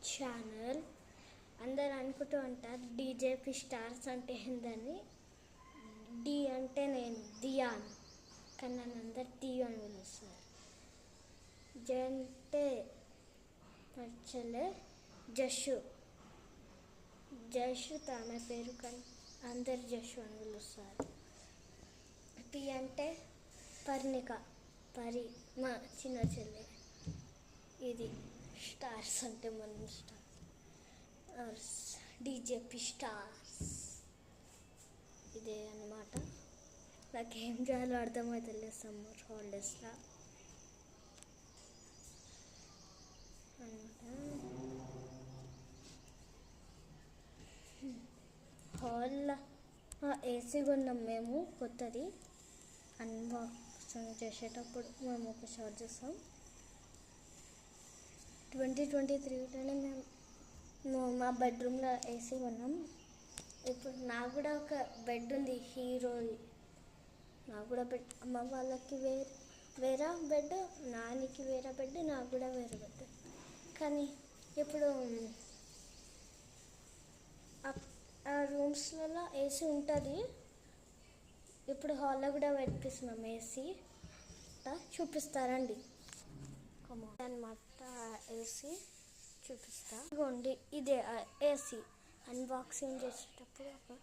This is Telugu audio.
ఛానల్. అందరు అనుకుంటూ ఉంటారు డీజేపీ స్టార్స్ అంటే ఏందని. డి అంటే నేను దియాన్, కానీ నన్ను అందరు టీ అని పిలుస్తారు. జ అంటే జషు. జషు ఆమె పేరు, కానీ అందరు జషు అని పిలుస్తారు. పి అంటే పర్ణిక, పరి మా చిన్న చెల్లె. ఇది స్టార్స్ అంటే మనం స్టార్స్, డీజేపీ స్టార్స్. ఇదే అన్నమాట. నాకేం చేయాలో అర్థమవుతలేదు సమ్మర్ హాలిడేస్లో హాల్లో ఏసీ కొన్నాం మేము కొత్తది. అన్బాక్సింగ్ చేసేటప్పుడు మేము ఒక షార్ట్ చేస్తాం. 2023లోనే మేము మా బెడ్రూమ్లో ఏసీ కొన్నాం. ఇప్పుడు నాకు కూడా ఒక బెడ్ ఉంది, హీరోది. నాకు కూడా బెడ్, అమ్మ వాళ్ళకి వేరే బెడ్, నానికి వేరే బెడ్, నాకు కూడా వేరే బెడ్. కానీ ఇప్పుడు ఆ రూమ్స్లలో ఏసీ ఉంటుంది. ఇప్పుడు హాల్లో కూడా పెట్టిస్తున్నాం ఏసీ. చూపిస్తారండి అన్నమాట. ఏసీ చూపిస్తా. ఇదిగోండి, ఇదే ఏసీ. అన్బాక్సింగ్ చేసేటప్పుడు చేస్తాం.